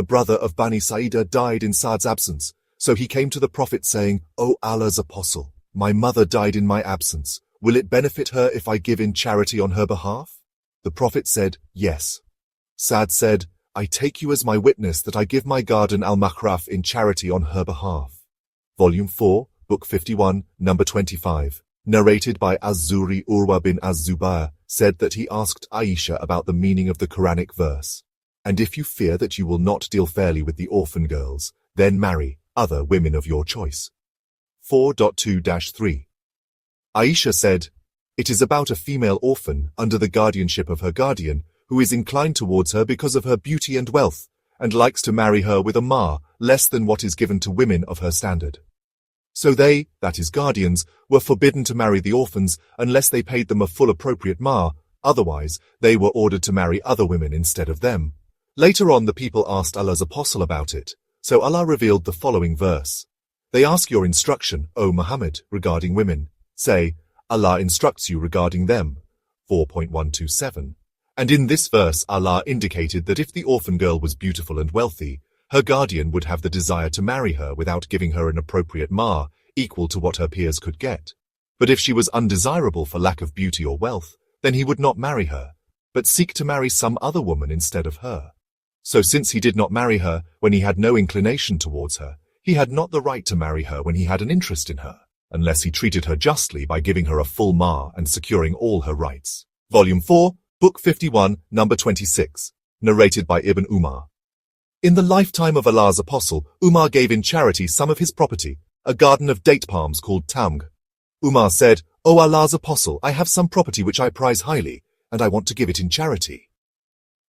The brother of Bani Sa'idah died in Sa'd's absence, so he came to the Prophet saying, "O Allah's apostle, my mother died in my absence. Will it benefit her if I give in charity on her behalf?" The Prophet said, "Yes." Sa'd said, "I take you as my witness that I give my garden Al-Makhraf in charity on her behalf." Volume 4, Book 51, number 25. Narrated by Az-Zuri. Urwa bin Az-Zubair said that he asked Aisha about the meaning of the Quranic verse. "And if you fear that you will not deal fairly with the orphan girls, then marry other women of your choice." 4.2-3. Aisha said, "It is about a female orphan under the guardianship of her guardian, who is inclined towards her because of her beauty and wealth, and likes to marry her with a mahr less than what is given to women of her standard. So they, that is guardians, were forbidden to marry the orphans unless they paid them a full appropriate mahr, otherwise they were ordered to marry other women instead of them." Later on the people asked Allah's apostle about it, so Allah revealed the following verse. "They ask your instruction, O Muhammad, regarding women. Say, Allah instructs you regarding them." 4.127. And in this verse Allah indicated that if the orphan girl was beautiful and wealthy, her guardian would have the desire to marry her without giving her an appropriate mahr equal to what her peers could get. But if she was undesirable for lack of beauty or wealth, then he would not marry her, but seek to marry some other woman instead of her. So since he did not marry her when he had no inclination towards her, he had not the right to marry her when he had an interest in her, unless he treated her justly by giving her a full mahr and securing all her rights. Volume 4, Book 51, number 26. Narrated by Ibn Umar. In the lifetime of Allah's apostle, Umar gave in charity some of his property, a garden of date palms called Tamg. Umar said, "O Allah's apostle, I have some property which I prize highly, and I want to give it in charity."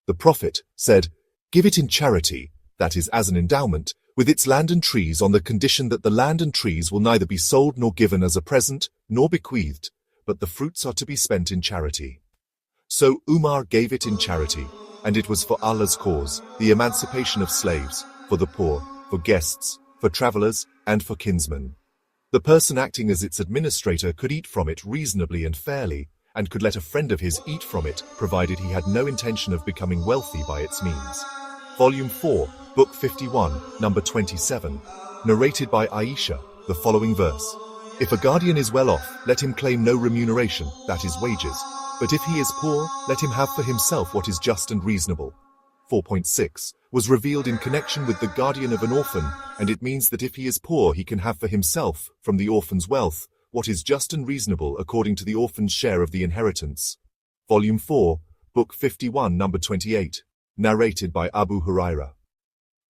The Prophet said, "Give it in charity, that is as an endowment, with its land and trees on the condition that the land and trees will neither be sold nor given as a present, nor bequeathed, but the fruits are to be spent in charity." So Umar gave it in charity, and it was for Allah's cause, the emancipation of slaves, for the poor, for guests, for travelers, and for kinsmen. The person acting as its administrator could eat from it reasonably and fairly, and could let a friend of his eat from it, provided he had no intention of becoming wealthy by its means. Volume 4, Book 51, number 27. Narrated by Aisha, the following verse. "If a guardian is well off, let him claim no remuneration, that is wages. But if he is poor, let him have for himself what is just and reasonable." 4.6 was revealed in connection with the guardian of an orphan, and it means that if he is poor he can have for himself, from the orphan's wealth, what is just and reasonable according to the orphan's share of the inheritance. Volume 4, Book 51, number 28. Narrated by Abu Huraira.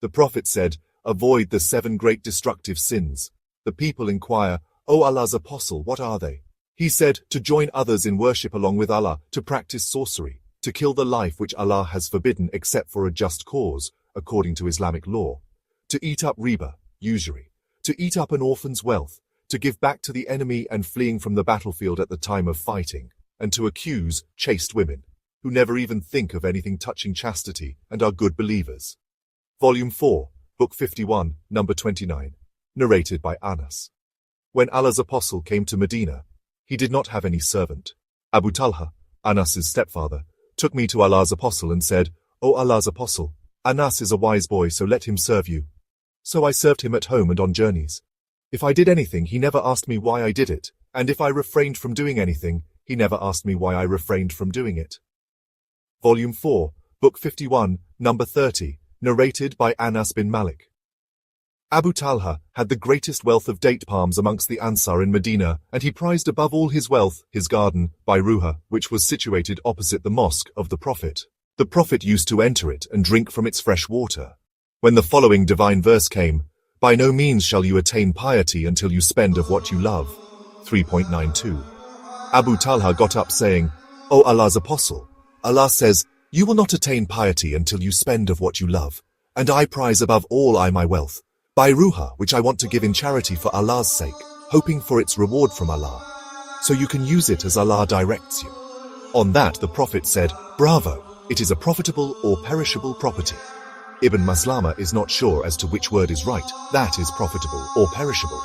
The Prophet said, "Avoid the 7 great destructive sins." The people inquire, "O Allah's apostle, what are they?" He said, "To join others in worship along with Allah, to practice sorcery, to kill the life which Allah has forbidden except for a just cause, according to Islamic law, to eat up riba, usury, to eat up an orphan's wealth, to give back to the enemy and fleeing from the battlefield at the time of fighting, and to accuse chaste women, who never even think of anything touching chastity and are good believers." Volume 4, Book 51, number 29. Narrated by Anas. When Allah's apostle came to Medina, he did not have any servant. Abu Talha, Anas's stepfather, took me to Allah's apostle and said, "O Allah's apostle, Anas is a wise boy, so let him serve you." So I served him at home and on journeys. If I did anything, he never asked me why I did it, and if I refrained from doing anything, he never asked me why I refrained from doing it. Volume 4, Book 51, number 30, narrated by Anas bin Malik. Abu Talha had the greatest wealth of date palms amongst the Ansar in Medina, and he prized above all his wealth his garden, Bayruha, which was situated opposite the mosque of the Prophet. The Prophet used to enter it and drink from its fresh water. When the following divine verse came, "By no means shall you attain piety until you spend of what you love." 3.92. Abu Talha got up saying, "O Allah's apostle, Allah says, you will not attain piety until you spend of what you love, and I prize above all my wealth, Bayruha, which I want to give in charity for Allah's sake, hoping for its reward from Allah. So you can use it as Allah directs you." On that the Prophet said, "Bravo, it is a profitable or perishable property." Ibn Maslama is not sure as to which word is right, that is profitable or perishable.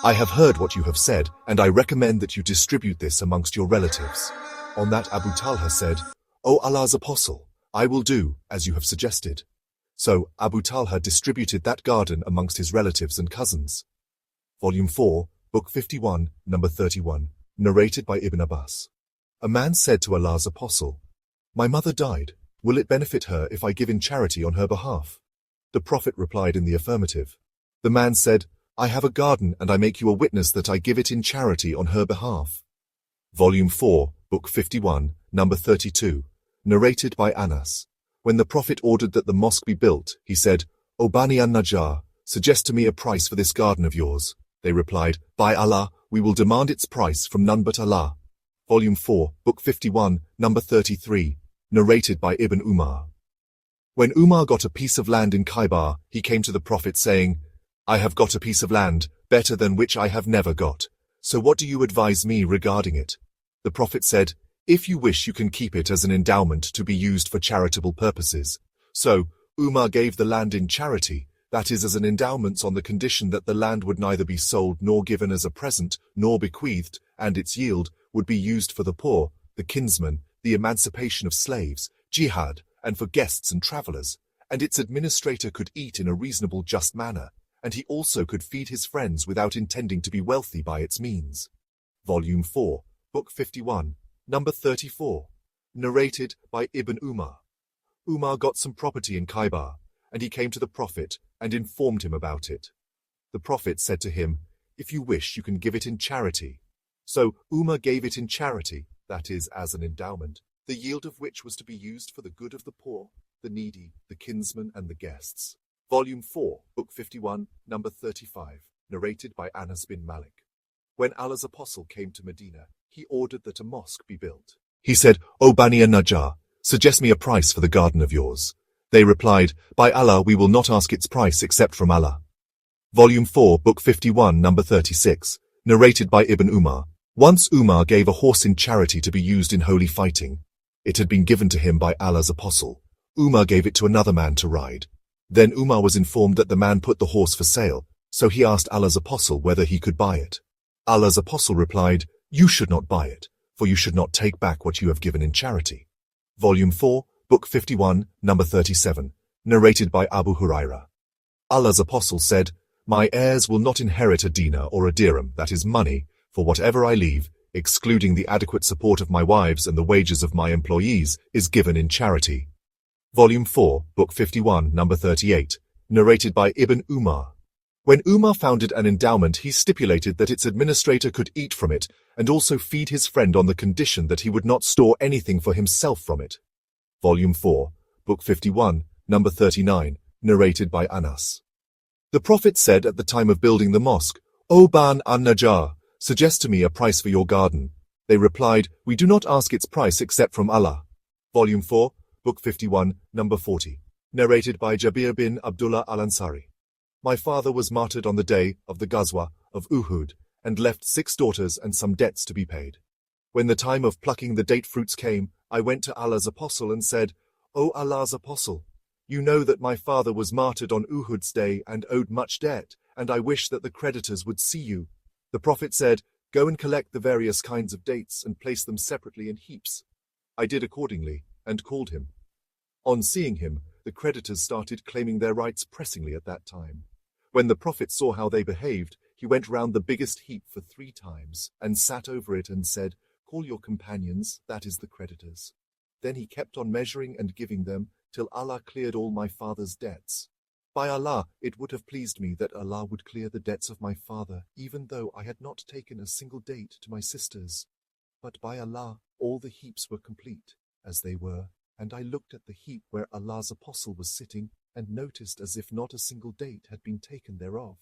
"I have heard what you have said, and I recommend that you distribute this amongst your relatives." On that Abu Talha said, "O Allah's apostle, I will do as you have suggested." So Abu Talha distributed that garden amongst his relatives and cousins. Volume 4, Book 51, number 31, narrated by Ibn Abbas. A man said to Allah's apostle, "My mother died. Will it benefit her if I give in charity on her behalf?" The Prophet replied in the affirmative. The man said, "I have a garden and I make you a witness that I give it in charity on her behalf." Volume 4, Book 51, number 32, narrated by Anas. When the Prophet ordered that the mosque be built, he said, "O Bani an-Najjar, suggest to me a price for this garden of yours." They replied, "By Allah, we will demand its price from none but Allah." Volume 4, Book 51, number 33, narrated by Ibn Umar. When Umar got a piece of land in Khaybar, he came to the Prophet saying, "I have got a piece of land, better than which I have never got. So what do you advise me regarding it?" The Prophet said, "If you wish you can keep it as an endowment to be used for charitable purposes." So, Umar gave the land in charity, that is as an endowment on the condition that the land would neither be sold nor given as a present, nor bequeathed, and its yield would be used for the poor, the kinsmen, the emancipation of slaves, jihad, and for guests and travelers, and its administrator could eat in a reasonable just manner, and he also could feed his friends without intending to be wealthy by its means. Volume 4, Book 51, number 34, narrated by Ibn Umar. Umar got some property in Khaybar, and he came to the Prophet and informed him about it. The Prophet said to him, "If you wish, you can give it in charity." So Umar gave it in charity, that is, as an endowment, the yield of which was to be used for the good of the poor, the needy, the kinsmen, and the guests. Volume 4, Book 51, number 35, narrated by Anas bin Malik. When Allah's apostle came to Medina, he ordered that a mosque be built. He said, "O Bani an-Najjar, suggest me a price for the garden of yours." They replied, "By Allah, we will not ask its price except from Allah." Volume 4, Book 51, number 36, narrated by Ibn Umar. Once Umar gave a horse in charity to be used in holy fighting. It had been given to him by Allah's apostle. Umar gave it to another man to ride. Then Umar was informed that the man put the horse for sale, so he asked Allah's apostle whether he could buy it. Allah's apostle replied, "You should not buy it, for you should not take back what you have given in charity." Volume 4, Book 51, number 37, narrated by Abu Huraira. Allah's apostle said, "My heirs will not inherit a dinar or a dirham, that is money, for whatever I leave, excluding the adequate support of my wives and the wages of my employees, is given in charity." Volume 4, Book 51, number 38, narrated by Ibn Umar. When Umar founded an endowment, he stipulated that its administrator could eat from it and also feed his friend on the condition that he would not store anything for himself from it. Volume 4, Book 51, number 39, narrated by Anas. The Prophet said at the time of building the mosque, "O Bani an-Najjar, suggest to me a price for your garden." They replied, "We do not ask its price except from Allah." Volume 4, Book 51, number 40, narrated by Jabir bin Abdullah al-Ansari. My father was martyred on the day of the Ghazwa of Uhud and left 6 daughters and some debts to be paid. When the time of plucking the date fruits came, I went to Allah's apostle and said, "O Allah's apostle, you know that my father was martyred on Uhud's day and owed much debt, and I wish that the creditors would see you." The Prophet said, "Go and collect the various kinds of dates and place them separately in heaps." I did accordingly and called him. On seeing him, the creditors started claiming their rights pressingly at that time. When the Prophet saw how they behaved, he went round the biggest heap for 3 times and sat over it and said, "Call your companions, that is the creditors." Then he kept on measuring and giving them till Allah cleared all my father's debts. By Allah, it would have pleased me that Allah would clear the debts of my father, even though I had not taken a single date to my sisters. But by Allah, all the heaps were complete, as they were, and I looked at the heap where Allah's apostle was sitting and noticed as if not a single date had been taken thereof.